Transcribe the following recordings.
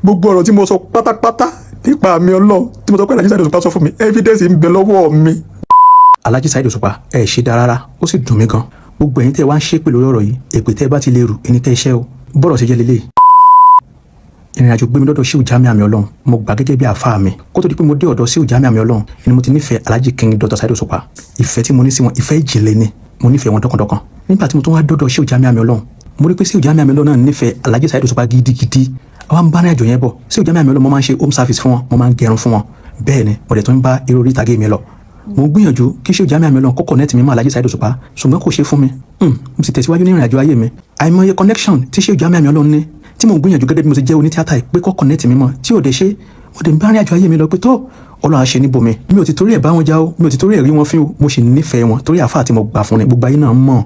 gbogbo ọ̀rọ̀ tí mo sọ pátápátá nípa àmì Ọlọ́run tí mo sọ pé Alhaji Saheed Òṣùpá sọ fún mi evidence ń bẹ lọ́wọ́ mi. Alhaji Saheed Òṣùpá ẹ ṣe dára rárá ó sì dùn mí gan. Gbogbo ẹ̀yin tẹ́ wá ń ṣépè lórí ọ̀rọ̀ yìí èpè tẹ́ bá ti lè rù ẹni tẹ́ iṣẹ́ o bọ́rọ̀ ṣe jẹ́ lélẹ̀. Ìrìn àjò gbé mi lọ́dọ̀ Shehu Jamiu àmì Ọlọ́run mo gbà gẹ́gẹ́ bí àfáà mi kó tó di pé mo dé ọ̀dọ̀ Shehu Jamiu àmì Ọlọ́run ni mo ti nífẹ̀ẹ́ Alhaji King Dr. Saheed Òṣùpá. Ìfẹ́ tí mo ní sí wọn ìfẹ́ ìjìnlẹ̀ ni mo nífẹ̀ẹ́ wọn dọ́kàndọ́kàn. Nígbà tí mo tún wá dọ́dọ̀ Shehu Jamiu àmì Ọlọ́run mo rí pé Shehu Jamiu àmì Ọlọ́run náà nífẹ̀ẹ́ Alhaji Saheed Òṣùpá gidigidi. Àwọn bá ní àjò yẹn bọ̀ Shehu Jamiu àmì Ọlọ́run mo máa ń ṣe home service fún wọn mo máa ń gẹrun fún wọn bẹ́ẹ̀ ni mo dẹ̀ tún bá eré orí ìtàgé mi lọ. Mo gbìyànjú kí Shehu Jamiu àmì Ọlọ́run kó connect mi mọ́ Alhaji Saheed Òṣùpá ṣùgbọ́n kò ṣe fún mi. Mo sì tẹ̀síwájú ní ìrìn àjò ayé mi àìmọye connection tí Shehu Jamiu àmì Ọlọ́run ní tí mo gbìyànjú gẹ́gẹ́ bí mo ti jẹ́ onítíátà yìí pé kó connect mi mọ́ tí ò dé ṣe mo dẹ̀ ń bá ìrìn àjò ayé mi lọ pé tó Ọlọ́run á ṣe níbomi. Mi ò ti torí ẹ̀ bá wọn já o mi ò ti torí ẹ̀ rí wọn fín o mo sì nífẹ̀ẹ́ wọn torí àfáà tí mo gbà fún ni gbogbo ayé náà mọ̀.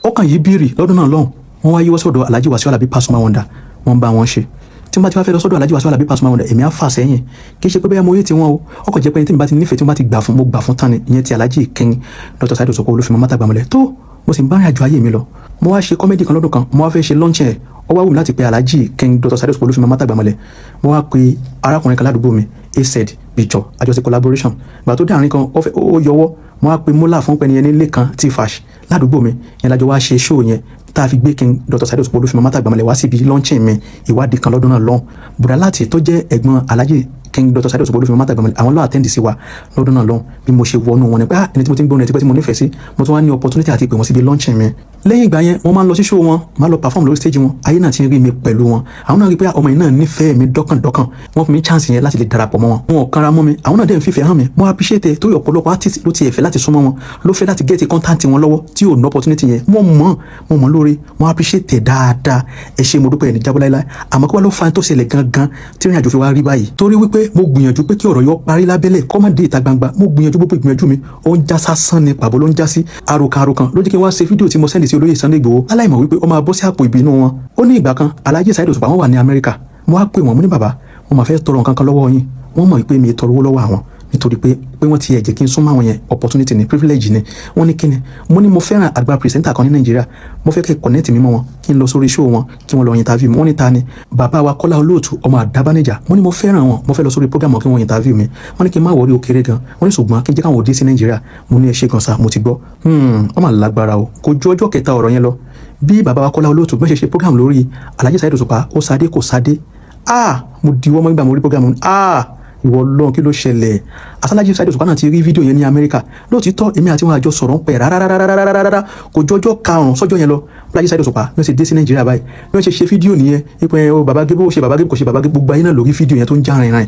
Ó kàn yí bírì lọ́dún náà lọ́hùn wọ́n wá yíwọ́ sọ́dọ̀ Alhaji Wasiu Alabi Pasuma Wonder wọ́n bá wọn ṣe tí mo bá ti wá fẹ́ lọ sọ́dọ̀ Alhaji Wasiu Alabi Pasuma Wonder èmi á fà sẹ́yìn kì í ṣe pé bẹ́ẹ̀ mo yé tiwọn o ọkọ̀ jẹ́ pé tí mo bá ti nífẹ̀ẹ́ tí mo bá ti gbà fún mo gbà fún tán ni ìyẹn ti Alhaji King Dr. Saheed Òṣùpá Olúfìmọ̀ Mátàgbàmọ́lẹ̀ tó mo sì ń bá ìrìn àjò ayé mi lọ mo wá ṣe kọ́mẹ́dì kan lọ́dún kan mo wá fẹ́ ṣe launch ẹ̀ ó wá wù mí láti pe Alhaji King Dr. Saheed Òṣùpá Olúfìmọ̀ Mátàgbàmọ́lẹ̀ mo wá pe arákùnrin kan ládùúgbò mi AZ Picture àjọṣe collaboration gbà tó dáàrin kan ó yọwọ́ mo wá pe Mola fún pẹ́ni yẹn ní Lẹ́kan T-Fash ládùúgbò mi yẹn lájọ wá ṣe show yẹn tá a fi gbé King Dr. Saheed Òṣùpá Olúfìmọ̀ Mátàgbàmọ́lẹ̀ wá síbi launching mi ìwádìí kan lọ́dún náà lọ́hùn bùdá láti tó jẹ́ ẹ̀gbọ́n Alhaji King Dr. Saheed Òṣùpá Olúfìmọ̀ Mátàgbàmọ́lẹ̀ àwọn lọ́wọ́ attend sí wa lọ́dún náà lọ́hùn bí mo ṣe wọnú wọn ni pé ẹni tí mo ti ń gbóhùn ẹtí pé tí mo nífẹ̀ẹ́ sí mo tún wá ní opportunity àti pé wọ́n síbi launching mi. Lẹ́yìn ìgbà yẹn wọ́n máa ń lọ sí show wọn máa lọ perform lórí stage wọn ayé náà ti rí mi pẹ̀lú wọn àwọn náà rí pé ọmọ yìí náà nífẹ̀ẹ́ mi dọ́kàndọ́kàn wọ́n fún mi chance yẹn láti lè darapọ̀ mọ́ wọn wọn ò kanra mọ́ mi àwọn náà dẹ̀ ń fífẹ́ hàn mi mo appreciate ẹ̀ torí ọ̀pọ̀lọpọ̀ artist ló ti ẹ̀fẹ́ láti súnmọ́ wọn ló fẹ́ láti get contact wọn lọ́wọ́ tí ò ní opportunity yẹn mo mọ̀ lórí mo appreciate ẹ̀ dáadáa ẹ ṣé mo dúpẹ́ ẹ̀ ní jábọ́ láíláí àmọ́ kí wọ́n ló fa tó ṣẹlẹ̀ gangan tí ìrìn àjò fi wá rí báyìí torí wípé mo gbìyànjú pé kí ọ̀rọ̀ yọ parí lábẹ́lẹ̀ kó má dé ìta gbangba mo gbìyànjú gbogbo ìgbìyànjú mi ó ń já sásán ni pàbó ló ń já sí arokan ló jẹ́ kí wọ́n ṣe fídíò tí mo sẹ́ndì sí olóyè Sunday Igboho aláìmọ̀ wípé ó máa bọ́ sí àpò ìbínú wọn ó ní ìgbà kan Alhaji Saheed Òṣùpá wọn wà ní Amẹ́ríkà mo wá pè wọ́n mo ní bàbá mo máa fẹ́ tọrọ nǹkan kan lọ́wọ́ yín wọ́n mọ̀ pé mi tọrọ owó lọ́wọ́ àwọn nítorí pé wọ́n ti ẹ̀jẹ̀ kí n súnmọ́ àwọn yẹn opportunity ni privilege ni wọ́n ní kíni mo ní mo fẹ́ràn àgbà presenter kan ní Nàìjíríà mo fẹ́ kẹ́ connect mi mọ́ wọn kí n lọ sórí show wọn kí wọ́n lọ interview mi wọ́n ní ta ni bàbá wa Kọ́lá Olóòtú ọmọ Àdábánijà mo ní mo fẹ́ràn wọn mo fẹ́ lọ sórí program wọn kí wọ́n interview mi wọ́n ní kí n má wọrí ó kéré gan wọ́n ní ṣùgbọ́n kí n jẹ́ káwọn òde sí Nàìjíríà mo ní ẹ ṣé gan sa mo ti gbọ́ ọmọ lágbára o kò ju ọjọ́ kẹta ọ̀rọ̀ yẹn lọ bí bàbá wa Kọ́lá Olóòtú bọ́n ṣe program lórí Alhaji Saheed Òṣùpá ó sadé kò sadé mo diwọ́ mọ́ nígbà mo rí program ìwọ lọ́n kí ló ṣẹlẹ̀ Alhaji Saheed Òṣùpá náà ti rí fídíò yẹn ní Amẹ́ríkà lóòtítọ́ èmi àti wọn àjọ sọ̀rọ̀ ń pẹ̀ rárá kò jọjọ́ karùn-ún sọ́jọ́ yẹn lọ Alhaji Saheed Òṣùpá bí wọ́n ṣe dé sí Nàìjíríà báyìí bí wọ́n ṣe fídíò nìyẹn ipò ẹ̀ bàbá gébó ṣe bàbá gébó kò ṣe bàbá gébó gbogbo ayé náà lórí fídíò yẹn tó ń já rìnrìn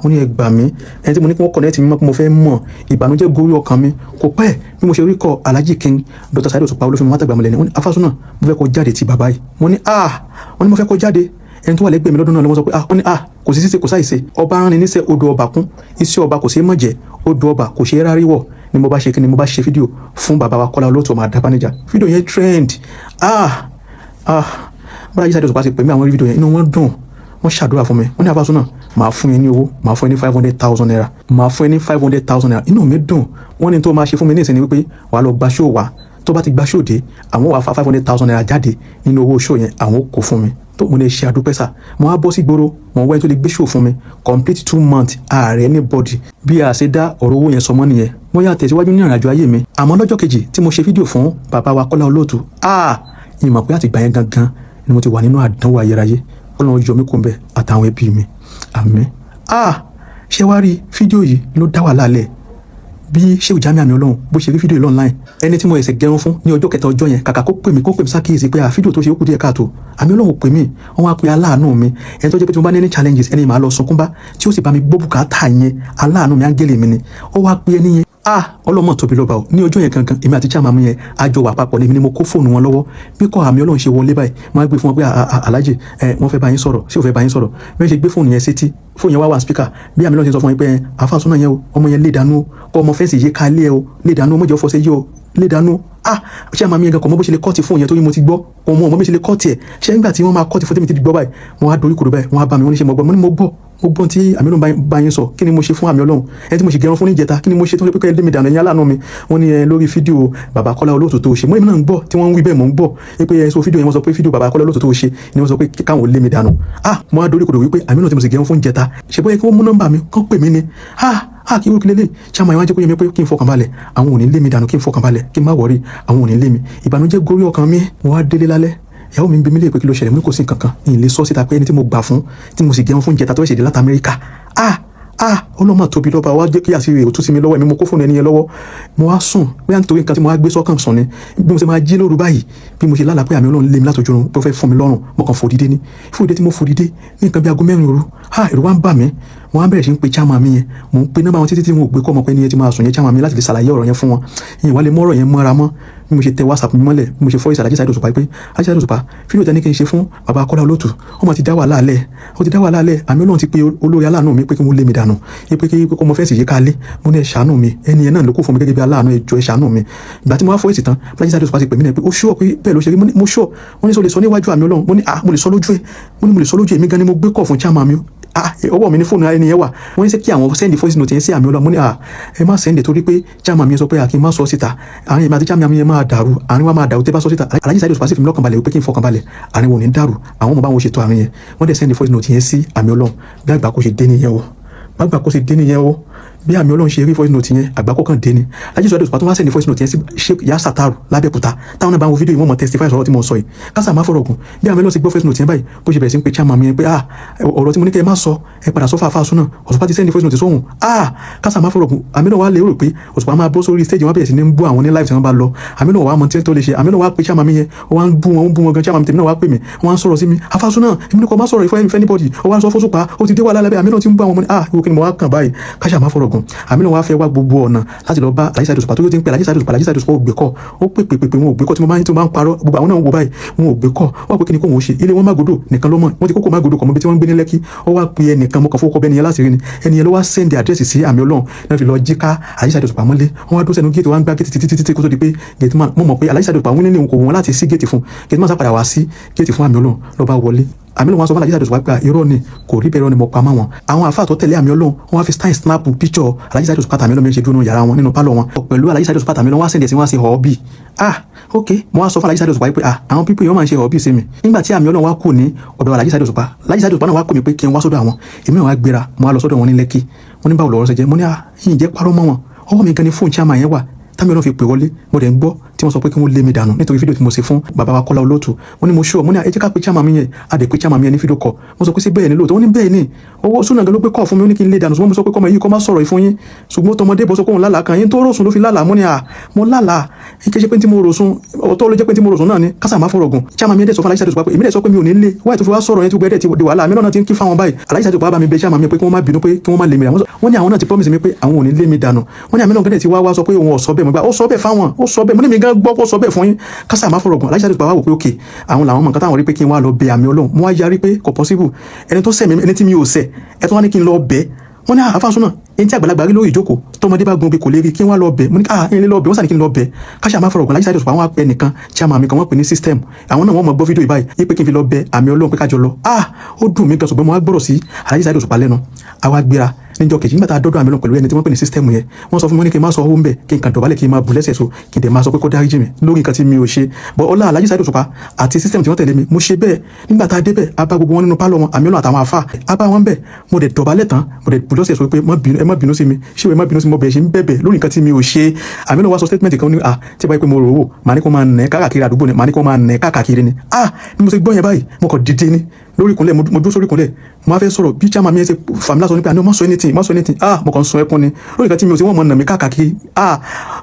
mo ní ẹ gbà mí ẹni tí mo ní kí wọ́n connect mi mọ́ pé mo fẹ́ mọ̀ ìbànújẹ́ gorí ọkàn mi kò pẹ́ bí mo ṣe rí kọ Alhaji King Dr. Saheed Òṣùpá Olúfìmọ̀ Mátàgbàmọ́lẹ̀ ni wọ́n ní Afásúnà mo fẹ́ kó jáde ti bàbá yìí wọ́n ní mo fẹ́ kó jáde ẹni tó wà lẹ́gbẹ̀ẹ́ mi lọ́dún náà lọ́wọ́ sọ pé wọ́n ní kò sí ṣíṣe kò sáìṣe ọba rán ni níṣẹ́ odò ọba kún iṣẹ́ ọba kò ṣeé mọ̀jẹ̀ odò ọba kò ṣeé rárí wọ̀ ni mo bá ṣe kí ni mo bá ṣe fídíò fún bàbá wa Kọ́lá Olóòtú ọmọ Àdábánijà fídíò yẹn trend Alhaji Saheed Òṣùpá ti pè mí àwọn fídíò yẹn inú wọn dùn wọ́n ṣàdúrà fún mi wọ́n ní Afásúnà máa fún yẹn ní owó máa fún yẹn ní 500,000 naira máa fún yẹn ní 500,000 naira inú mi dùn wọ́n ní tó máa ṣe fún mi ní ìsinmi wípé wàá lọ gba ṣó wa tó bá ti gba ṣó dé àwọn wàá fa 500,000 naira jáde nínú owó ṣó yẹn àwọn kò fún mi tó mo lè ṣe àdúpẹ́ sà mo wá bọ́ sí gbòòrò mo wá ẹni tó lè gbé ṣó fún mi complete 2 months ààrẹ ní bọ́dì bí a ṣe dá ọ̀rọ̀ owó yẹn sọmọ́ nìyẹn mo yà tẹ̀síwájú ní ìrìnàjò ayé mi àmọ́ lọ́jọ́ kejì tí mo ṣe fídíò fún bàbá wa Kọ́lá Olóòtú ìmọ̀ pé àtìgbà yẹn gangan ni mo ti wà nínú àdánwò ayérayé Ọlọ́run yọ mí kúrò ńbẹ̀ àtàwọn ẹbí mi àmín ṣé wá rí fídíò yìí ló dá wà lálẹ́ bí Shehu Jamiu àmì Ọlọ́run bó ṣe rí fídíò yìí online ẹni tí mo ẹsẹ̀ gẹrun fún ní ọjọ́ kẹta ọjọ́ yẹn kàkà kó pè mí sákìyèsí pé fídíò tó ṣe ó kù díẹ̀ káàtó àmì Ọlọ́run pè mí wọ́n wá pe aláàánú mi ẹni tó jẹ́ pé tí mo bá ní any challenges ẹni màá lọ sunkún bá tí ó sì bá mi gbọ́ bùkátà yẹn aláàánú mi áńgẹ́lì mi ni ó wá pe ẹni yẹn ọlọ́mọ tóbi lọ́ba o ní ọjọ́ yẹn gangan èmi àti chairman mi yẹn àjọ wà papọ̀ lèmi ni mo kó fóònù wọn lọ́wọ́ bí kò àmì Ọlọ́run ṣe wọlé báyìí wọ́n á gbé fún wọn pé Alhaji wọ́n fẹ́ bá yín sọ̀rọ̀ ṣé ò fẹ́ bá yín sọ̀rọ̀ bí wọ́n ṣe gbé fóònù yẹn sétí fóònù yẹn wá wà speaker bí àmì Ọlọ́run ṣe sọ fún yín pé Afásúnà yẹn o ọmọ yẹn lè dànù kọ́ ọmọ fẹ́ǹsì yé ká lé ẹ o lè dànù mọ́jọ́ fọ́sẹ́ yìí o lè dànù ṣé àmà mi yẹn gan kò mọ bó ṣe lè kọ́ọ̀tì fóònù yẹn torí mo ti gbọ́ ọmọ bó ṣe lè kọ́ọ̀tì ẹ̀ ṣé nígbà tí wọ́n máa kọ́ọ̀tì fóònù tèmi ti gbọ́ báyìí wọ́n á dorí kodò báyìí wọ́n á bá mi wọ́n ní ṣe mo gbọ́ mo ní mo gbọ́ gbogbo tí àmì ọlọ́run bá yín sọ kí ni mo ṣe fún àmì ọlọ́run ẹni tí mo ṣe gẹrun fún níjẹta kí ni mo ṣe tó ṣe pé kẹ́ lé mi dànù ẹ̀yin aláàánú mi wọ́n ní lórí fídíò bàbá Kọ́lá Olóòtú tó ṣe mo èmi náà ń gbọ́ tí wọ́n ń wí bẹ́ẹ̀ mò ń gbọ́ pé ẹ sọ fídíò yẹn wọ́n sọ pé fídíò bàbá Kọ́lá Olóòtú tó ṣe ni wọ́n sọ pé káwọn lé mi dànù mo wá dorí kodò wípé àmì ọlọ́run tí mo sì gẹrun fún níjẹta ṣe bóyá kí wọ́n mú nọ́mbà mi kán pè mí ni kí irú kílélẹ̀ ṣáma ìwájú kó yẹ mi pé kí n fọkàn balẹ̀ àwọn ò ní lé mi dànù kí n fọkàn balẹ̀ kí n má wọrí àwọn ò ní lé mi ìbànújẹ́ gorí ọkàn mi mo wá délé lálẹ́ ìyàwó mi ń bi mí léèrè pé kí ló ṣẹlẹ̀ mo ní kò sí kankan ìyìn lè sọ síta pé ẹni tí mo gbà fún tí mo sì gẹrun fún ìjẹta tó ṣèdè láti Amẹ́ríkà ọlọ́mọ tóbi lọ́ba wá jẹ́ kí àṣírí òtún sí mi lọ́wọ́ mi mo kó fóònù ẹni yẹn lọ́wọ́ mo wá sùn bóyá nítorí nǹkan tí mo wá gbé sọ́kàn sùn ni bí mo ṣe máa jí lóru báyìí bí mo ṣe lálàá pé àmì ọlọ́run lé mi látọjú oorun tó fẹ́ fún mi lọ́rùn mo kàn fòdìdé ní fòdìdé tí mo fòdìdé ní nǹkan bí aago 4 òru ẹ̀rù wá ń bà mí mo wá bẹ̀rẹ̀ sí ń pe chairman mi yẹn mo ń pe nọ́mbà wọn títí tí mo gbé kọ́ ọmọ pé ẹni yẹn ti máa sùn yẹn chairman mi láti lè ṣàlàyé ọ̀rọ̀ yẹn fún wọn ìyẹn wá lè mọ́ ọ̀rọ̀ yẹn mọ́ra mọ́ bí mo ṣe tẹ WhatsApp mi mọ́lẹ̀ bí mo ṣe fọ́ ìsàlàjì Saheed Òṣùpá pé Alhaji Saheed Òṣùpá fídíò tẹ́ ní kí n ṣe fún bàbá Kọ́lá Olóòtú ọmọ ti dá wàhálà alẹ́ àmì ọlọ́run ti pe olórí aláàánú mi pé kí wọ́n lé mi dànù pé kí ọmọ fẹ́ẹ́ sì yé ká lé mo ní ẹ ṣàánú mi ẹni yẹn náà ló kó fún mi gẹ́gẹ́ bí aláàánú ẹjọ́ ẹ ṣàánú mi ìgbà tí mo wá fọ́ èsì tán Alhaji Saheed Òṣùpá ti pè mí náà pé ó ṣọ́ pé bẹ́ẹ̀ ló ṣe rí mo ṣọ́ wọ́n ní sọ lè sọ níwájú àmì ọlọ́run mo ní mo lè sọ lójú ẹ mo lè sọ lójú èmi gan ni mo gbé kọ̀ fún chairman mi ọwọ́ mi ní fóònù ẹni yẹn wà wọ́n ní sẹ́ kí àwọn sẹ́ndì voice note yẹn sí àmì ọlọ́run mo ní ẹ má sẹ́ndì torí pé chairman mi sọ pé kí n má sọ síta àárín èmi àti chairman mi yẹn máa dàrú àárín wa máa dàrú tẹ́ bá sọ síta Alhaji Saheed Òṣùpá sì fi mi lọ́kàn balẹ̀ pé kí n fọkàn balẹ̀ àárín wọn ò ní dàrú àwọn ọmọ bá wọn ṣètò àárín yẹn wọ́n dẹ̀ sẹ́ndì voice note yẹn sí àmì ọlọ́run bí àgbà kò ṣe dé nìyẹn o bí àmì ọlọ́run ṣe rí voice note yẹn àgbákò kan dé ni Alhaji Saheed Òṣùpá tó wá sẹ́ni voice note yẹn sí Sheikh Yahya Sataru lábẹ́òkúta táwọn náà bá ń wo fídíò yìí wọ́n mọ̀ testify sọ̀rọ̀ tí mo sọ yìí kásà má fọ̀rọ̀ gùn bí àmì ọlọ́run ti gbọ́ voice note yẹn báyìí bó ṣe bẹ̀rẹ̀ sí ń pe chairman mi yẹn pé ọ̀rọ̀ tí mo ní kẹ́ ẹ má sọ ẹ padà sọ fàáfàá súnà Òṣùpá ti sẹ́ni voice note sóhun kásà má fọ̀rọ̀ gùn àmì náà wá lè rò pé Òṣùpá máa bọ́ sórí stage wọn bẹ̀rẹ̀ sí ní bú àwọn ní live tí wọ́n bá lọ àmì náà wá mọ tí tó lè ṣe àmì náà wá pe chairman mi yẹn wọ́n ń bú wọn gan chairman tèmi náà wá pè mí wọ́n ń sọ̀rọ̀ sí mi àfàsúnà èmi ní kò má sọ̀rọ̀ ìfẹ́ anybody ọwọ́ à ń sọ fún Òṣùpá ó ti dé wà lálẹ́ àmì náà ti ń bú àwọn ọmọ ní ìwò kí ni mo wá kàn báyìí kásà má fọ̀rọ̀ gùn àmì náà wá fẹ́ wá gbogbo ọ̀nà láti lọ bá Alhaji Saheed Òṣùpá tó ti ń pè Alhaji Saheed Òṣùpá ó gbé kọ́ ó pè wọn ò gbé kọ́ tí mo máa ń parọ́ gbogbo àwọn náà ń wo báyìí wọn ò gbé kọ́ wọ́n pé kí ni kò wọ́n ṣe ilé wọn Mágòdò nìkan ló mọ̀ wọ́n ti kókò Mágòdò kọ̀ mọ́ bí tí wọ́n ń gbé ní Lẹ́kì ó wá pe ẹnìkan mọ́kàn fowó kọ́ bẹ́ẹ̀ ni yẹn láti rí ni ẹni yẹn ló wá sẹ́ndì àdírẹ́sì sí àmì ọlọ́run náà fi lọ jí ká Alhaji Saheed Òṣùpá mọ́lé wọ́n wá dó sẹ́nu géètì wọ́n gbá géètì títí kó tó di pé géètì máa mọ̀ pé Alhaji Saheed Òṣùpá wọ́n ní òun kò wọ́n láti sí géètì fún géètì máa sápadà wá sí géètì fún àmì ọlọ́run ló bá wọlé àmì wọn sọ fún Alhaji Saheed Òṣùpá pé irọ́ ni kò rí bẹ́ẹ̀ irọ́ ni mo pa máa wọn àwọn àfáà tó tẹ̀lé àmì ọlọ́run wọn wá fi stein snap picture Alhaji Saheed Òṣùpá tàmí ọlọ́run ṣe dúró yàrá wọn nínú pálọ̀ wọn pẹ̀lú Alhaji Saheed Òṣùpá tàmí ọlọ́run wá sẹ̀ndẹ̀ sí wọn ṣe họ́ọ̀bì ok mo wá sọ fún Alhaji Saheed Òṣùpá pé àwọn pípé yóò máa ṣe họ́ọ̀bì sí mi nígbà tí àmì ọlọ́run wá kù ní ọ̀dọ̀ Alhaji Saheed Òṣùpá náà wá pè mí pé kí n wá sọ́dọ̀ àwọn èmi náà wá gbéra mo wá lọ sọ́dọ̀ wọn ní Lẹ́kì wọ́n ní báwo lọ́rọ̀ ṣe jẹ́ mo ní yìí jẹ́ parọ́ mọ́ wọn ọwọ́ mi gan ni fóònù chairman yẹn wà támi ọlọ́run fi pè wọlé mo dẹ̀ ń gbọ́ tí wọ́n sọ pé kí wọ́n lé mi dànù nítorí fídíò tí mo ṣe fún bàbá wa Kọ́lá Olóòtú wọ́n ní mo ṣọ́ mo ní ẹ jẹ́ ká pe chairman mi yẹn a dẹ̀ pe chairman mi yẹn ní fídíò kọ̀ wọ́n sọ pé sí bẹ́ẹ̀ ni lóòótọ́ wọ́n ní bẹ́ẹ̀ ni owó súnà gan ló pé kọ́ fún mi ó ní kí n lé dànù ṣùgbọ́n mo sọ pé kọ́mọ yìí kọ́ má sọ̀rọ̀ ìfún yín ṣùgbọ́n tọmọdé bọ́ sọ pé òun lálàá kan yín tó rọ̀sùn ló fi lálàá mo ní mo lálàá kí ṣe pé tí mo rọ̀sùn ọ̀tọ̀ ló jẹ́ pé tí mo rọ̀sùn náà ni kásà má fọ̀rọ̀ gùn chairman mi yẹn dẹ̀ sọ fún Alhaji Saheed Òṣùpá pé èmi dẹ̀ sọ pé mi ò ní lé wáyé tó fi wá sọ̀rọ̀ yẹn tó gbẹ́dẹ̀ ti di wàhálà mi náà ti ń kí fáwọn báyìí Alhaji Saheed Òṣùpá bá mi bẹ chairman mi pé kí wọ́n má bínú pé kí wọ́n má lé mi dànù wọ́n ní àwọn náà ti promise mi pé àwọn ò ní lé mi dànù wọ́n ní àmì náà gẹ́dẹ̀ ti wá sọ pé òun ò sọ bẹ́ẹ̀ mo gbà ó sọ bẹ́ẹ̀ fáwọn ó sọ bẹ́ẹ̀ mo ní mi gan gbọ́ kó sọ bẹ́ẹ̀ fún yín kásà má fọ̀rọ̀ gùn Alhaji Saheed Òṣùpá wá wò pé òkè àwọn làwọn mọ̀ nǹkan táwọn rí pé kí n wá lọ bẹ àmì ọlọ́run mo wá yarí pé kò possible ẹni tó ṣẹ̀ mí ẹni tí mi ò ṣẹ̀ ẹ tó wá ní kí n lọ bẹ wọ́n ní àfàsúnà ẹni tí àgbàlagbà rí lórí ìjókòó tọmọdé bá gun bí kò lè rí kí wọ́n lọ bẹ̀ mo ní ẹni lọ bẹ̀ wọ́n sàn ní kí n lọ bẹ̀ káṣà máa fọ̀rọ̀ gùn Alhaji Saheed Òṣùpá wọn pẹ́ nìkan chairman mi kan wọ́n pè ní system àwọn náà wọ́n mọ̀ gbọ́ fídíò ìbáyìí yí pé kí n fi lọ bẹ̀ àmì ọlọ́run pé kájọ lọ ó dùn mí gan ṣùgbọ́n mo wá gbọ́rọ̀ sí Alhaji Saheed Òṣùpá lẹ́nu àwa gbéra níjọ́ kejì nígbà tá a dọ́dọ̀ àmì ọlọ́run pẹ̀lú ẹni tí wọ́n pè ní system yẹn wọ́n sọ fún mi ní kí n má sọ owó ń bẹ̀ kí n kàn dọ̀bálẹ̀ kí n máa bù lẹ́sẹ̀ so kí n dẹ̀ máa sọ pé kó dáríjì mi lórí nǹkan tí mi ò ṣe bọ́ ọlá Alhaji Saheed Òṣùpá àti system tí wọ́n tẹ̀lé mi mo ṣe bẹ́ẹ̀ nígbà tá a débẹ̀ a bá gbogbo wọn nínú pálọ̀ wọn àmì ọlọ́run àtàwọn àfà a bá wọn bẹ̀ mo dẹ̀ dọ̀bálẹ̀ tán mo dẹ̀ bù lọ́sẹ̀ sọ pé ẹ má bínú sí mi ṣé ẹ má bínú sí mi mo bẹ̀ ṣe ń bẹ̀bẹ̀ lórí nǹkan tí mi ò ṣe àmì ọlọ́run wá sọ statement kan ní tí báyìí pé mo rò wò màá ní kó máa nẹ̀ káàkiri àdúgbò ni màá ní kó máa nẹ̀ káàkiri ni bí mo ṣe gbọ́ yẹn báyìí mo kàn dìde ni lórí ìkúnlẹ̀ mo dúró sórí ìkúnlẹ̀ mo fẹ́ sọ̀rọ̀ bí chairman mi ṣe fàmílà sọ ní pé àná má sọ anything mo kàn sọ ẹkún ni lórí ìkan tí mi ò sí wọ́n mọ̀ nà mí káàkiri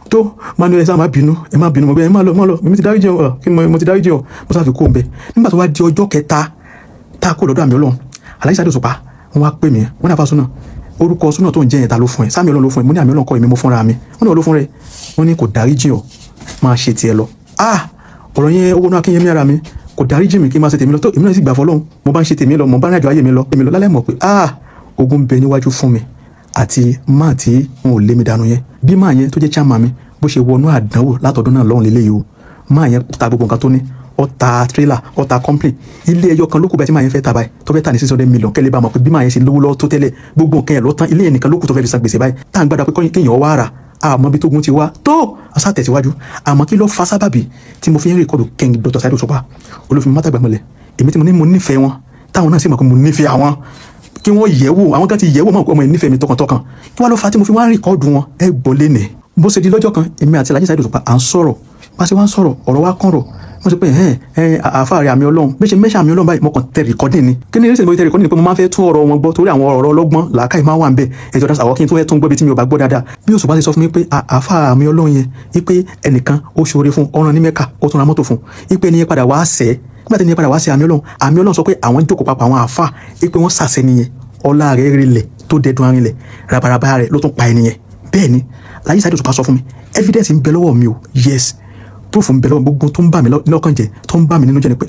tó Manuel ẹ má bínú mo gbé ẹ má lọ mi ti dáríjì ọ kí mo ti dáríjì ọ mo sáfi kó o bẹ nígbà tó wá di ọjọ́ kẹta tá a kó lọ́dọ̀ àmì ọlọ́run Alhaji Saheed Òṣùpá wọn wá pè mí wọn náà fa súnà orúkọ súnà tó ń jẹ́ yẹn ta ló fún ẹ sáàmì ọlọ́run ló fún ẹ mo ní àmì ọlọ́run kọ́ èmi mo fúnra mi wọn náà ló fún rẹ wọn ní kò dáríjì ọ máa ṣe tiẹ̀ lọ ọ̀rọ̀ yẹn owó náà Akínyẹmí ara mi kò dáríjì mi kí n máa ṣe tèmi lọ tó èmi náà sì gbà fọlọ́run mo bá ń ṣe tèmi lọ mo bá ń rìnàjò ayé mi lọ lálẹ́ mọ̀ pé ogun bẹ níwájú fún mi àti máà tí n ò lé mi dànù yẹn bí máà yẹn tó jẹ́ chairman mi bó ṣe wọnú àdánwò látọ̀dún náà lọ́hùn lélẹ́yìí o máà yẹn ta gbogbo nǹkan tó ní ọta trailer ọta company ilé ẹyọ kan lókù bá tí màá yẹn fẹ́ ta báyìí tó fẹ́ ta ní 600 million kẹ́lẹ́ bá mọ̀ pé bí màá yẹn ṣe lówó lọ́wọ́ tó tẹ́lẹ̀ gbogbo nǹkan yẹn lọ tán ilé yẹn nìkan lókù tó fẹ́ fi san gbèsè báyìí tá à ń gbàdá pé kéèyàn wá rà àmọ́ bí tógun ti wá tó àṣà tẹ̀síwájú àmọ́ kí ló fa sábàbí tí mo fi ń rékọ̀dù King Dr. Saheed Òṣùpá olófin mọ́tàgbàmọ́lẹ̀ èmi tí mo ní mo nífẹ̀ẹ́ wọn táwọn náà sì mọ̀ pé mo nífẹ̀ẹ́ àwọn kí wọ́n yẹ̀wò àwọn kan ti yẹ̀wò mọ̀ pé ọmọ yìí nífẹ̀ẹ́ mi tọkàntọkàn kí wọ́n ló fa tí mo fi wá rékọ̀dù wọn ẹ gbọ́ lẹ́nìí bó ṣe di lọ́jọ́ kan èmi àti Alhaji Saheed Òṣùpá à ń sọ̀rọ̀ bá ṣe wá ń sọ̀rọ̀ ọ̀rọ̀ wa kàn rọ̀ wọ́n sọ pé àfáàrí àmì ọlọ́run bí ṣe mẹ́ṣà àmì ọlọ́run báyìí mo kàn tẹ rìkọ́dì ni kí ni reason mo tẹ rìkọ́dì ni pé mo máa ń fẹ́ tún ọ̀rọ̀ wọn gbọ́ torí àwọn ọ̀rọ̀ ọlọ́gbọ́n làákàyè máa wà ń bẹ̀ ẹ̀jọ̀ dáṣà àwọn kí n tún fẹ́ tún gbọ́ bí tí mi ò bá gbọ́ dáadáa bí Òṣùpá ti sọ fún mi pé àfáà àmì ọlọ́run yẹn wípé ẹnìkan ó ṣoore fún ọ̀ràn ní Mẹ́kà ó tún ra mọ́tò fún wípé ẹni yẹn padà wá sẹ́ nígbà tí ẹni yẹn padà wá sẹ́ àmì ọlọ́run sọ pé àwọn jókòó papọ̀ àwọn àfáà wípé wọ́n sàṣẹ nìyẹn ọlá rẹ̀ rilẹ̀ tó dẹdun arinlẹ̀ rabaraba rẹ̀ ló tún pa ẹni yẹn bẹ́ẹ̀ ni Alhaji Saheed Òṣùpá sọ fún mi evidence ń bẹ lọ́wọ́ mi o yes proof ń bẹ lọ́wọ́ gbogbo tó ń bà mí lọ́kàn jẹ́ tó ń bà mí nínú jẹ́ ni pé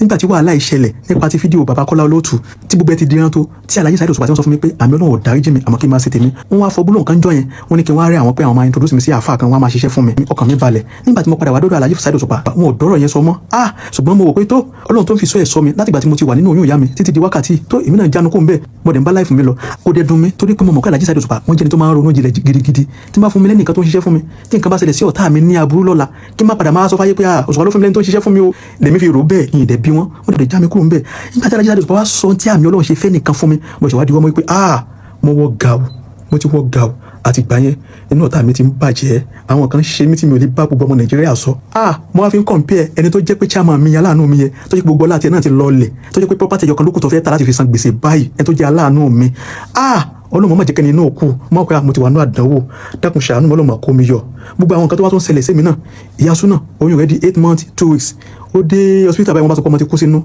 nígbà tí wàhálà ìṣẹ̀lẹ̀ nípa ti fídíò Baba Kọ́lá Olóòtú tí gbogbo ẹ ti di rántó tí Alhaji Saheed Òṣùpá tí wọ́n sọ fún mi pé àmì Ọlọ́run ò dáríjì mi àmọ́ kí n máa ṣe tèmi wọ́n wá fọ gbólóhùn kan jọ yẹn wọ́n ní kí n wá rí àwọn pé àwọn máa introduce mi sí àáfàá kan wọ́n á máa ṣiṣẹ́ fún mi ọkàn mi balẹ̀ nígbà tí mo padà wá dọ́dọ̀ Alhaji Saheed Òṣùpá wọn ò dọ́rọ̀ yẹn sọ mọ́ ṣùgbọ́n mo wò pé tó Ọlọ́run tó ń fi sọ ẹ̀ sọ mi látìgbà tí mo ti wà nínú oyún ìyá mi títí di wákàtí tó èmi náà jánu kó ń bẹ́ẹ̀ mo dẹ̀ ń bá láì fún mi lọ kó dẹ̀ dùn mí torí pé mo mọ̀ pé Alhaji Saheed Òṣùpá wọ́n jẹ́ ni tó máa ń ronú jinlẹ̀ gidigidi tí n bá fún mi lẹ́nìkan tó ń ṣiṣẹ́ fún mi tí nǹkan bá ṣẹlẹ̀ sí ọ̀tá mi ní aburú lọ́la kí n má padà máa sọ fáyé pé Òṣùpá ló fún mi lẹ́ni tó ń ṣiṣẹ́ fún mi o lèmi fi rò bẹ́ẹ̀ ìyìn dẹ̀ bí wọ́n dẹ̀ já mi kúrò ń bẹ́ẹ̀ nígbà tí Alhaji Saheed Òṣùpá wá sọ tí àmì Ọlọ́run ṣe fẹ́ nìkan fún mi mo ṣe wá di wọ́n mọ́ pé mo wọ́ gàù mo ti wọ́ gàù àti ìgbà yẹn inú ọ̀tá mi ti ń bàjẹ́ àwọn kan ṣe mí tí mi ò lè bá gbogbo ọmọ Nàìjíríà sọ mo wá fi ń compare ẹni tó jẹ́ pé chairman mi aláàánú mi yẹn tó jẹ́ pé gbogbo ọlá tiẹ̀ náà ti lọlẹ̀ tó jẹ́ pé property ẹ̀yọ̀kan lókùn tó fẹ́ ta láti fi san gbèsè báyìí ẹni tó jẹ́ aláàánú mi Ọlọ́run mọ̀ jẹ́ kẹ́ni inú òkú mọ̀ pé mo ti wà ní àdánwò dákun ṣàánú Ọlọ́run kó mi yọ gbogbo àwọn nǹkan tó wá tó ń ṣẹlẹ̀ sí mi náà ìyá súnà oyún rẹ̀ di 8 months 2 weeks ó dé hospital báyìí wọ́n bá sọ pé ọmọ ti kú sínú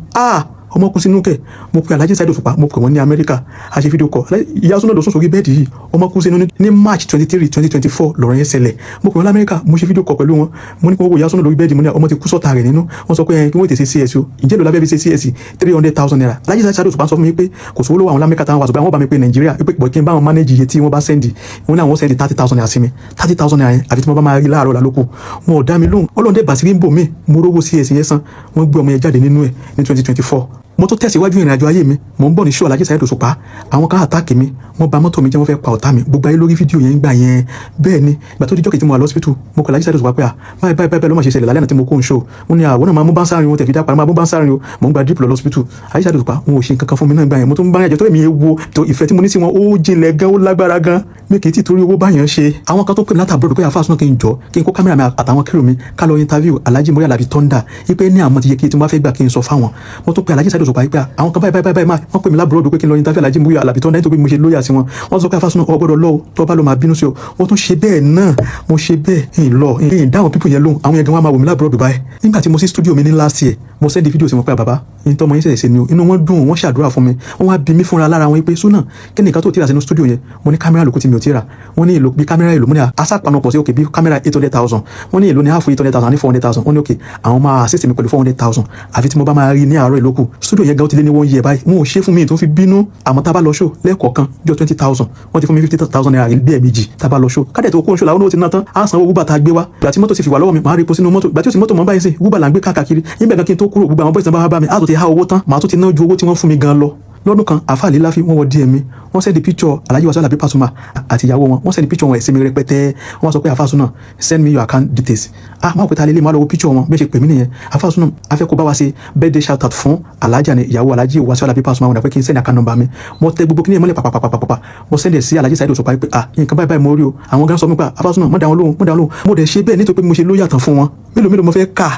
ọmọ kú sínú kẹ mo pe Alhaji Saheed Òṣùpá mo pè wọ́n ní Amẹ́ríkà a ṣe fídíò kọ ìyá súnà lọ sùn sórí bẹ́ẹ̀dì yìí ọmọ kú sínú ní March 23 2024 lọ́rọ̀ yẹn ṣẹlẹ̀ mo pè wọ́n lamẹ́ríkà mo ṣe fídíò kọ pẹ̀lú wọn mo ní kí wọ́n wo ìyá súnà lórí bẹ́ẹ̀dì mo ní ọmọ ti kú sọ́ta rẹ̀ nínú wọ́n sọ pé kí wọ́n tètè CS o ìjẹ́ ló lábẹ́ fi ṣe CS 300,000 naira Alhaji Saheed Òṣùpá sọ fún mi pé kò sówó lọ́wọ́ àwọn lamẹ́ríkà táwọn wà sọ pé àwọn bá mi pé Nàìjíríà pé kí n bá wọn manage iye tí wọ́n bá sẹ́ndì wọn ní àwọn sẹ́ndì 30,000 naira sí mi 30,000 naira yẹn àfi tí wọ́n bá máa rí láàárọ̀ lálókù wọn ò dá mi lóhùn Ọlọ́run bàṣírí ń bò mí mo rówó CS yẹn san wọ́n gbé ọmọ yẹn jáde nínú ẹ̀ ní 2024 mo tó tẹ̀síwájú ìrìn àjò ayé mi mo ń bọ̀ ní ṣó Alhaji Saheed Òṣùpá àwọn kan àtàkì mi wọ́n bà mọ́tò mi jẹ́ wọ́n fẹ́ pa ọ̀tá mi gbogbo ayé lórí fídíò yẹn ń gbà yẹn bẹ́ẹ̀ ni ìgbà tó di jọ́kì tí mo wà lọ́sípítù mo kọ̀ Alhaji Saheed Òṣùpá pé báyìí ló máa ṣe ṣẹlẹ̀ lálẹ́ náà tí mo kó ń ṣó wọn ni àwọn náà máa mú bá ń sáárín wọn tẹ̀fí dápàá máa mú bá ń sáárín o mo ń gba drip lọ lọ́sípítù Alhaji Saheed Òṣùpá wọn ò ṣe nǹkan kan fún mi náà gbà yẹn mo tún bá yànjọ tó èmi wo tó ìfẹ́ tí mo ní sí wọn ó jinlẹ̀ gan ó lágbára gan mi kì í tí torí owó báyàn ṣe àwọn kan tó pè mí látàbúrò pé àfáà súná kí n jọ kí n kó kámẹ́rà mi àtàwọn kírò mi ká lọ interview Alhaji Muriel Alabi Thunder ipe ní àwọn ti yẹ kí tí mo bá fẹ́ gbà kí n sọ fáwọn mo tún pè Alhaji Saheed Òṣùpá pé àwọn kan báyìí wọ́n pè mí lábúrò pé kí n lọ interview Alhaji Muriel Alabi Thunder nítorí mo ṣe lóyà sí wọn wọ́n sọ pé àfáà súná ọgbọ́dọ̀ lọ tó bá lọ máa bínú sí ọ wọ́n tún ṣe bẹ́ẹ̀ náà mo ṣe bẹ́ẹ̀ ń dáhùn pípọ̀ yẹn lóhùn àwọn yẹn gan wọ́n máa wò mí lábúrò Dubai nígbà tí mo sí studio mi ní last year mo send fídíò sí wọn pé bàbá ní tọ́mọ yín ṣẹ̀ṣẹ̀ ni o inú wọn dùn wọ́n ṣàdúrà fún mi wọ́n wá bí mi fúnra lára wọn pé súnà kí nìkan tó ti rà sínú studio yẹn mo ní kámẹ́rà lókù tí mi ò ti rà wọ́n ní èlò bí kámẹ́rà èlò mo ní asápanupọ̀ sí òkè bí kámẹ́rà 800,000 wọ́n ní èlò ní half 800,000 ní 400,000 wọ́n ní òkè àwọn máa assist mi pẹ̀lú 400,000 àfi tí mo bá máa rí ní àárọ̀ ìlókù studio yẹn gan ti lé ní 1 year báyìí wọn ò ṣe fún mi tó fi bínú àmọ́ tá a bá lọ show lẹ́ẹ̀kọ̀ọ̀kan jọ 20,000 wọ́n ti fún mi 50,000 naira bí ẹ̀ẹ̀mejì tá a bá lọ show kádẹ̀ tó kó ń show làwọn ó ti ná tán á sanwó wúbà tá a gbé wá ìgbà tí mọ́tò ti fi wà lọ́wọ́ mi máa rí epo sínú mọ́tò ìgbà tí ó sì mọ́tò mọ́ báyìí sí wúbà là ń gbé káàkiri níbẹ̀ gan kí n tó kúrò gbogbo àwọn bọ́ìsì bá mi á tó ti há owó tán màá tó ti ná ju owó tí wọ́n fún mi gan lọ lọ́dún kan àfáà líláfi wọ́n wọ DM mi wọ́n sẹ́ni píkṣọ̀ Alhaji Wasiu Alabi Pasuma àti ìyàwó wọn sẹ́ni píkṣọ̀ wọn ẹ̀sìn mi rẹpẹtẹ wọ́n sọ pé àfáà súnà send me your account details máa pẹ̀ta lélẹ̀ máa lọ wo píkṣọ̀ wọn bí ṣe pè mí nìyẹn àfáà súnà afẹ́ kó bá wa ṣe birthday shout out fún Alhaji àni ìyàwó Alhaji Wasiu Alabi Pasuma wọn dà pé kí n send account number mi mo tẹ gbogbo kíní mọ́lẹ̀ pàpàpàpàpà mo send ẹ̀ sí Alhaji Saheed Òṣùpá pé nǹkan báyìí mo rí o àwọn gan sọ mi pé àfáà súnà mọ́ dáwọn lóhùn mo dẹ̀ ṣe bẹ́ẹ̀ nítorí pé mo ṣe lóyàtàn fún wọn mélòó mo fẹ́ kà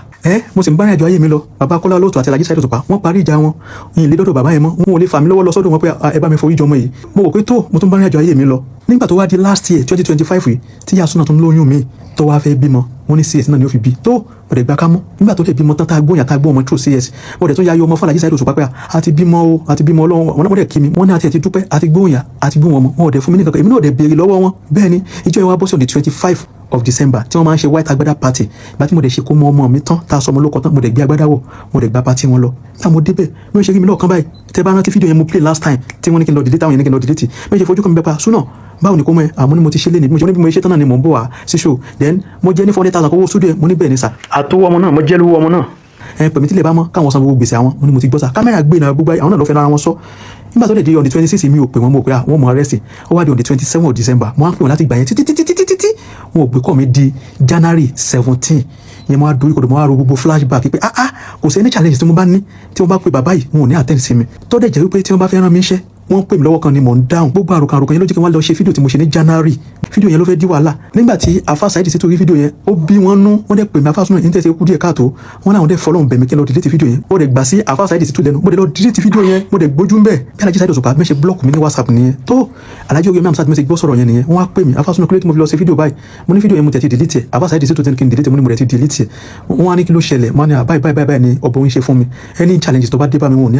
mo sì ń bá ìrìnàjò ayé mi lọ Baba Kọ́lá Olóòtú àti Alhaji Saheed Òṣùpá wọ́n parí ìjà wọn ìyìn lé dọ́dọ̀ bàbá yẹn mọ́ wọn ò lè fà mí lọ́wọ́ lọ sọ́dọ̀ wọn pé ẹ bá mi forí jọmọ yìí mo wò pé tó mo tún bá ìrìnàjò ayé mi lọ nígbà tó wá di last year 2025 yìí tí ìyá súnà tó ń lóyún mi tó wá fẹ́ bímọ wọn ní CS náà ni ó fi bí tó mo dẹ̀ gbà ká mú nígbà tó lè bímọ tán tá a gbóyàn tá a gbó ọmọ true CS mo dẹ̀ tó yá yọ ọmọ fún Alhaji Saheed Òṣùpá pé àti bímọ Ọlọ́run wọn dẹ̀ kí mi wọn ní àti ẹ̀ ti dúpẹ́ àti gbóyàn àti gbó wọn ò dẹ̀ fún mi ní kankan èmi náà dẹ̀ béèrè lọ́wọ́ wọn bẹ́ẹ̀ ni ìjọ ìwà bọ́sẹ̀ on the 25 of December tí wọ́n máa ń ṣe white agbada party ìgbà tí mo dẹ̀ ṣe kó mọ ọmọ mi tán tá a sọ ọmọ lóko tán mo dẹ̀ gbé agbada wọ̀ mo dẹ̀ gba party wọn lọ nígbà mo débẹ̀ bí wọ́n ṣe rí mi lọ́ọ̀kan báyìí tẹ́ bá rántí fídíò yẹn mo play last time tí wọ́n ní kí n lọ delete àwọn yẹn ní kí n lọ delete bí wọ́n ṣe fojú kan mi bẹ́ẹ̀ pa súnà báwo ni kó mọ ẹ àmọ́ ni mo ti ṣe lé ní bí mo ṣe tán náà ni mò ń bọ̀ wá sí show then mo jẹ́ ní 400,000 owó studio mo ní bẹ́ẹ̀ ni sà àtọwọ́ ọmọ náà mo jẹ́ lówó ọmọ náà pèmí tí lè bá mọ́ káwọn san gbogbo gbèsè àwọn mo ní mo ti gbọ́ sá kámẹ́rà gbé náà gbogbo àwọn náà lọ́ fẹ́ lára wọn sọ nígbà tó lè di on the 26 mi ò pè wọ́n mo pé wọ́n mọ arrest ó wá di on the 27 of December mo á pè wọ́n láti gbà yẹn títí wọn ò gbé kọ́ mi di January 17 yẹn mo á dorí kodò mo á ro gbogbo flashback pé kò sí any challenge tí mo bá ní tí wọ́n bá pè bàbá yìí wọn ò ní attend sí mi tó dẹ̀ jẹ́ wípé tí wọ́n bá fẹ́ rán mi iṣẹ́ wọ́n pè mí lọ́wọ́ kan ni mò ń dáhùn gbogbo àròkàn yẹn ló jẹ́ kí wọ́n lọ ṣe fídíò tí mo ṣe ní January fídíò yẹn ló fẹ́ di wàhálà nígbà tí afa Saheed Shittu rí fídíò yẹn ó bí wọ́n nú wọ́n dẹ̀ pè mí afa Sunna yẹn tẹ̀sí kú díẹ̀ káàtó wọ́n náà dẹ̀ fọlọ́run bẹ̀ mí kí n lọ delete fídíò yẹn ó dẹ̀ gbà sí afa Saheed Shittu lẹ́nu mo dẹ̀ lọ delete fídíò yẹn mo dẹ̀ gbójú ń bẹ̀ bí Alhaji Saheed Osupa mi ṣe block mi ní WhatsApp nìyẹn tó Alhaji Oríyọmí Hamzat mi ṣe gbọ́ sọ̀rọ̀ yẹn nìyẹn wọ́n á pè mí afa Sunna kílódé tí mo fi lọ ṣe fídíò báyìí mo ní fídíò yẹn mo tẹ̀ ti delete ẹ̀ afa Saheed Shittu kí n delete mo ní mo tẹ̀ ti delete ẹ̀ wọ́n á ní kí ló ṣẹlẹ̀ mo ní báyìí ni ọ̀bọ̀ ń ṣe fún mi any challenges tó bá dé bá mi wọn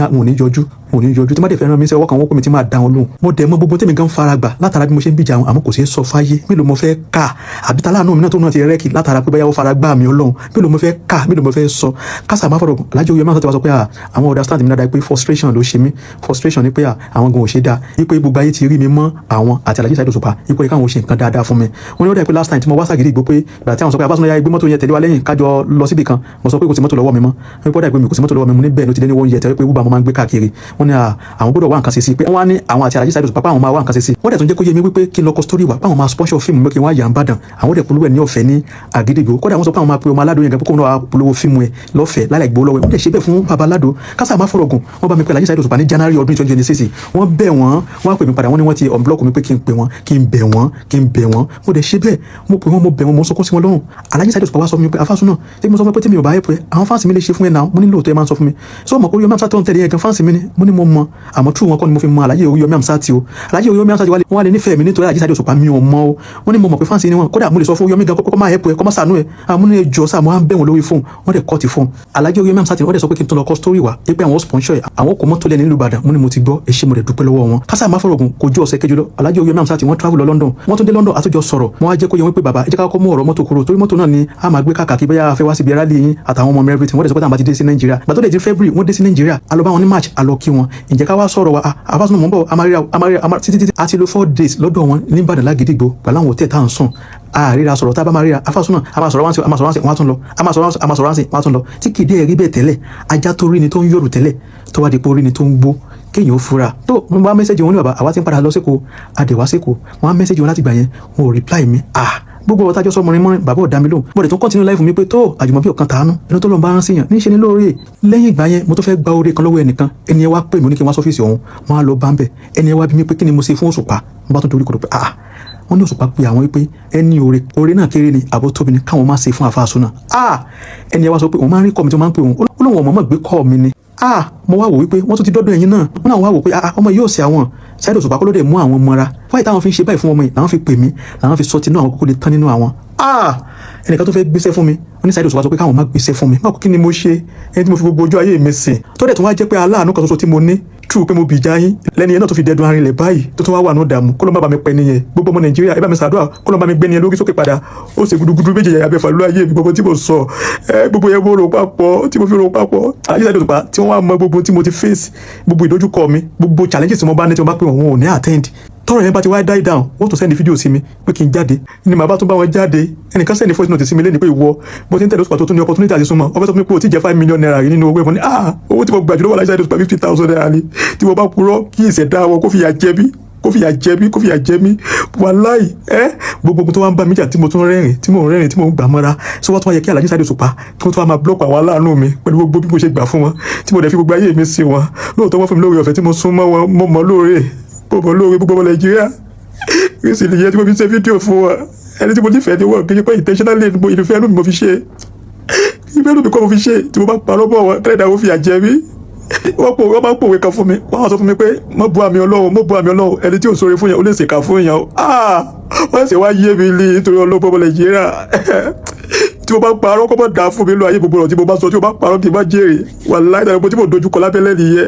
ò ní yọjú tí má dẹ̀ fẹ́ rán mi sẹ́ ọwọ́ kan wọ́n pè mí tí máa dá wọn lóhùn mo dẹ̀ mọ gbogbo tèmi gan fara gbà látara bí mo ṣe ń bíjà àwọn àmọ́ kò sí sọ fáyé mélòó mo fẹ́ kà àbí ta láàánú mi náà tó náà ti rẹ́kì látara pé báyà ó fara gbà mí Ọlọ́run mélòó mo fẹ́ kà mélòó mo fẹ́ sọ kásà má fọ̀rọ̀ Alhaji Oríyọmí Hamzat ti wá sọ pé àwọn understand mi náà pé frustration ló ṣe mí frustration ni pé àwọn gan ò ṣe dáa ipò gbogbo ayé ti rí mi mọ́ àwọn àti Alhaji Saheed Osupa ipò káwọn ò ṣe nǹkan dáadáa fún mi wọ́n ní ó dà pé last time tí mo wá sàgídí ìgbó pé ìgbà tí àwọn sọ pé Abáṣúná ya gbé mọ́tò yẹn tẹ̀lé wa lẹ́yìn kájọ lọ síbì kan mo sọ pé kò sí mọ́tò lọ́wọ́ mi mọ́ wọ́n ní ó dà pé mi kò sí mọ́tò lọ́wọ́ mi mo ní bẹ́ẹ̀ ló ti dé ní wọ́n yẹ tẹ̀lé pé wúbà mo máa ń gbé káàkiri wọ́n ní àwọn gbọ́dọ̀ wá nǹkan ṣe sí pé wọ́n á ní àwọn àti Alhaji Saheed Osupa àwọn máa wá nǹkan ṣe sí wọ́n dẹ̀ tún jẹ́ kó yé mi wípé kí n lọ kọ story wa báwọn máa sponsor fíìmù mi kí wọ́n á yà ń bàdàn àwọn dẹ̀ polówó ẹ̀ ní ọ̀fẹ́ ní Àgídìgbò kódà wọ́n sọ pé àwọn máa pe ọmọ Aládò yẹn gan kókó náà polówó fíìmù ẹ̀ lọ́fẹ̀ẹ́ láì gbowó lọ́wọ́ ẹ̀ wọ́n dẹ̀ ṣe bẹ́ẹ̀ fún baba Aládò kásà má fọ̀rọ̀ gùn wọ́n bá mi pe Alhaji Saheed Osupa ní January ọdún 2026 wọ́n bẹ̀ wọ́n á pè mí padà wọ́n ní wọ́n ti unblock mi pé kí n pè wọ́n kí n bẹ̀ wọ́n mo dẹ̀ ṣe bẹ́ẹ̀ mo pè wọ́n mo bẹ̀ wọ́n mo sọkún sí wọn lọ́rùn Alhaji Saheed Osupa wá sọ fún mi pé Afa Sunna ṣé mo sọ fún mi pé tí mi ò bá yẹ pé àwọn fáǹsì mi lè ṣe fún ẹ náà mo ní lóòótọ́ ẹ máa ń sọ fún mi sọ ma Oríyọmí Hamzat tó ń tẹ̀lé yẹn gan fáǹsì mi ni mo ní mo mọ àmọ́ true wọn kọ́ ni mo fi mọ Alhaji Oríyọmí Hamzat o Alhaji Oríyọmí Hamzat wọ́n wá lè nífẹ̀ẹ́ mi nítorí Alhaji Saheed Osupa mi ò mọ o wọ́n ní mo mọ̀ pé fáǹsì ni wọn kódà mo lè sọ fún Oríyọmí gan kọ́kọ́ máa help ẹ kọ́ máa sànú ẹ àmọ́ ní ẹjọ́ sáà mo á ń bẹ̀ wọ́n lórí fóun wọ́n dẹ̀ kọ́ ti fóun Alhaji Oríyọmí Hamzat wọ́n dẹ̀ sọ pé kí n tó lọ kọ́ story wa pé àwọn sponsor àwọn kò mọ́ tó lẹ́ni nílùú Ìbàdàn mo ní mo ti gbọ́ ẹ ṣé mo dẹ̀ dúpẹ́ lọ́wọ́ wọn kásá má fọ̀rọ̀ gùn kò ju ọ̀sẹ̀ kejì lọ Alhaji Oríyọmí Hamzat wọ́n travel lọ London wọ́n tún dé London àtúnjọ sọ̀rọ̀ wọ́n á jẹ́ kó yẹ wọ́n pé bàbá ẹ jẹ́ ká kọ́ mú ọ̀rọ̀ mọ́tò kúrò torí mọ́tò náà ni a máa gbé káàkiri bóyá a fẹ́ wá síbi rally yín àtàwọn ọmọ mi everything wọ́n dẹ̀ sọ pé táwọn bá ti dé sí Nàìjíríà gbàtọ́ dẹ̀ di February wọ́n dé sí Nàìjíríà a lọ bá wọn ní March a lọ kí wọn ǹjẹ́ ká wá sọ̀rọ̀ wa Afa Sunna mọ̀ ń bọ̀ amáríra títí a ti lo 4 days lọ́dọ̀ wọn ní Ìbàdàn l'Àgídìgbò pẹ̀lú àwọn hòtẹ́ẹ̀ tá à ń sùn àríra sọ̀rọ̀ tá a bá máa ríra Afa Sunna a máa sọ̀rọ̀ wáńsì wọ́n á tún lọ a máa sọ̀rọ̀ wáńsì wọ́n á tún lọ tí kìdí ẹ̀ rí bẹ́ẹ̀ tẹ́lẹ̀ ajá tó rí ni tó ń yọ̀rù tẹ́lẹ̀ tó wá di pé orí ni tó ń gbó kéèyàn ó fura tó mo bá mẹ́sẹ̀jì wọn ní bàbá àwa ti ń padà lọ sékòó àdèwà sékòó wọn á mẹ́sẹ̀jì wọn láti gbà yẹn wọn ò reply mi gbogbo ọ̀tá jọ sọ mọ̀rin bàbá ò dá mi lóhùn bọ́dẹ̀ tó continue life mi pé tó àjùmọ̀bí ọ̀kan tàánú ẹni tó lọ bá rán síyàn ní í ṣe ní lóore lẹ́yìn ìgbà yẹn mo tó fẹ́ gba oore kan lọ́wọ́ ẹnìkan ẹni ẹ wá pè mí ní kí n wá sọ́fíìsì ọ̀hún wọn á lọ bá ń bẹ̀ ẹni ẹ wá bí mi pé kí ni mo ṣe fún Òṣùpá mo bá tún torí kodò pé wọ́n ní Òṣùpá pé àwọn wípé ẹni oore náà kéré ni àbó tóbi ni káwọn má ṣe fún Afa Sunna ẹni ẹ wá sọ pé òun máa ń rí kọ́ mi tí wọ́n máa ń pè òun ó lóun ọmọ gbé kọ́ mi ni mo wá wò wípé wọ́n tún ti dọ́dọ̀ ẹ̀yin náà wọ́n náà wá wò pé ọmọ yóò ṣe àwọn Saheed Osupa kó ló dé mú àwọn mọ́ra wáyé táwọn fi ń ṣe báyìí fún ọmọ yìí làwọn fi pè mí làwọn fi sọ tinú àwọn kókó lè tán nínú àwọn ẹnìkan tó fẹ́ gbéṣẹ́ fún mi wọ́n ní Saheed Osupa sọ pé káwọn má gbéṣẹ́ fún mi báwo kí ni mo ṣe ẹni tí mo fi gbogbo ojú ayé mi sìn tó dẹ̀ tún wá jẹ́ pé aláàánú kan ṣoṣo tí mo ní true pé mo bìjà yín lẹ́ni yẹn náà tó fi dẹ́dun arinlẹ̀ báyìí tó tún wá wà ní ìdààmú kó ló má bá mi pẹ́ nìyẹn gbogbo ọmọ Nàìjíríà ẹ bá mi ṣàdúrà kó ló má mi gbé nìyẹn lórí sókè padà ó ṣe gudugudu méjì yàyà bẹ́fà lórí ayé mi gbogbo tí mo sọ gbogbo yẹn mo rò papọ̀ tí mo fi rò papọ̀ Alhaji Saheed Osupa tí wọ́n wá mọ gbogbo tí mo ti face gbogbo ìdojúkọ mi gbogbo challenges tí mo bá ní tí mo bá pè wọ́n ò ní attend tọrọ yẹn bá ti wá die down wọ́n tún sẹ́ni fídíò sí mi pé kí n jáde ni màá bá tún bá wọn jáde ẹnìkan sẹ́ni voice note sí mi lẹ́ni pé ìwọ bó ti ń tẹ̀lé Osupa tó tún ní opportunity àti súnmọ́ ọfẹ́ sọ fún mi pé o ti jẹ́ 5 million naira rí nínú owó ẹ̀fọn ni owó tí mo gbà jù lọ́wọ́ Alhaji Saheed Osupa 50,000 naira ni tí mo bá purọ́ kí ìṣẹ̀dá wọn kó fìyà jẹ mí wàláì gbogbo tó wá ń bá mi jà tí mo tún rẹ́rìn tí mo ń gbà mọ́ra so wọ́n tún wá yẹ kí Alhaji Saheed Osupa kí wọ́n tún wá máa block àwọn aláàánú mi pẹ̀lú gbogbo bí mo ṣe gbà fún wọn tí mo dẹ̀ fi gbogbo ayé mi sí wọn lóòótọ́ wọ́n fún mi lóore ọ̀fẹ́ tí mo sún mọ́ wọn mo mọ̀ lóore gbogbo ọmọ Nàìjíríà kí sì nìyẹn tí mo fi ṣe fídíò fún wọn ẹni tí mo nífẹ̀ẹ́ ni wọ́n kí n pẹ́ intentionally mo ìfẹ́ inú mi mo fi ṣe ìfẹ́ inú mi kọ́ mo fi ṣe tí mo bá parọ́ bọ̀ wọn tẹ́lẹ̀ dáwọ́ fìyà jẹ mí wọ́n máa ń pòwe kan fún mi wọ́n á sọ fún mi pé mo bu àmì Ọlọ́run ẹni tí ò sóore fún yẹn ó lè ṣèkà fún yẹn wọ́n sì wá yé mi lé nítorí ọlọ́gbọ́n ọmọ Nàìjíríà tí mo bá parọ́ kọ́ mọ́ dáa fún mi lọ ayé gbogbo ọ̀rọ̀ tí mo bá sọ tí mo bá parọ́ kì í má jèrè wàláhì tàbí mo tí mo dojúkọ lábẹ́lẹ́ nìyẹn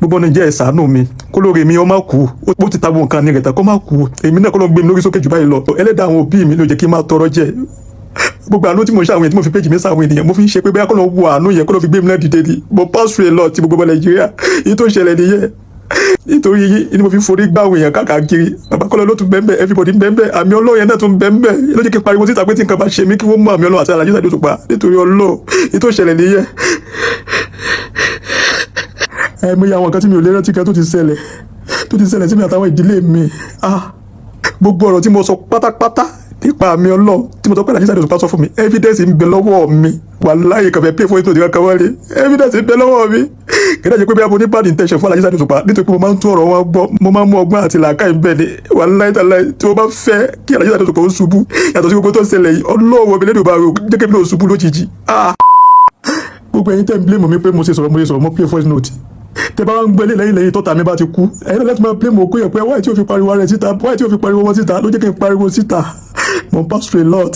gbogbo Nàìjíríà ẹ ṣàánú mi kó lóore mi ọmọ kú ó ti ta gbogbo nǹkan ní rẹ̀ kó má kú èmi náà kó lọ gbé mi lórí sókè jù báyìí lọ ẹlẹ́dàá àwọn òbí mi ló jẹ́ kí n máa tọrọ jẹ gbogbo àánú tí mo ṣe àwọn èèyàn tí mo fi péjì mi sáwọn ènìyàn mo fi ń ṣe pé bóyá kó lọ wo àánú yẹn kó lọ fi gbé mi náà dìde ni mo pass through a lot tí gbogbo ọmọ Nàìjíríà èyí tó ń ṣẹlẹ̀ nìyẹn nítorí yín ni mo fi forí gbá àwọn èèyàn káàkiri. Bàbá Kọ́lá ló tún bẹ́ẹ̀ everybody bẹ́ẹ̀ àmì Ọlọ́run yẹn náà tún bẹ́ẹ̀ ló jẹ́ kí n pariwo síta pé tí nǹkan bá ṣe mí kí wọ́n mú àmì Ọlọ́run àti Alhaji Saheed Osupa nítorí Ọlọ́run ètò ìṣẹ̀lẹ̀ nìyẹn. Mo yẹ àwọn nǹkan tí mi ò lè rántí kan tó ti ṣẹlẹ̀ sí mi àtàwọn ìdílé mi. Gbogbo ọ̀rọ̀ tí mo sọ pátápátá nípa àmì Ọlọ́run tí mo sọ pé Alhaji Saheed Osupa sọ fún mi evidence ń bẹ lọ́wọ́ mi wàláhì kàn fẹ́ pay for it òdì kankan wọlé evidence ń bẹ lọ́wọ́ mi. Kìí ṣe pé bí a mo ní bad intention fún Alhaji Saheed Osupa nítorí pé mo máa ń tún ọ̀rọ̀ wọn gbọ́ mo máa ń mú ọgbọ́n àti làákàyè bẹ́ẹ̀ ni wàláhì tàláhì tí mo bá fẹ́ kí Alhaji Saheed Osupa ó ṣubú yàtọ̀ sí gbogbo tó ń ṣẹlẹ̀ yìí Ọlọ́run mi lẹ́nu bá rò jẹ́ kí mi náà ṣubú lójijì. Gbogbo ẹ̀yin tẹ́ ń blame mi pé mo ṣe sọ̀rọ̀ mo play voice note tẹ bá ń gbélé lẹ́yìn tọ́ta mi bá ti kú ẹ̀yin náà lẹ́tí máa blame òkú yẹn pé wáyé tí ó fi pariwo rẹ̀ síta wáyé tí ó fi pariwo wọn síta ló jẹ́ kí n pariwo síta mo pass through a lot.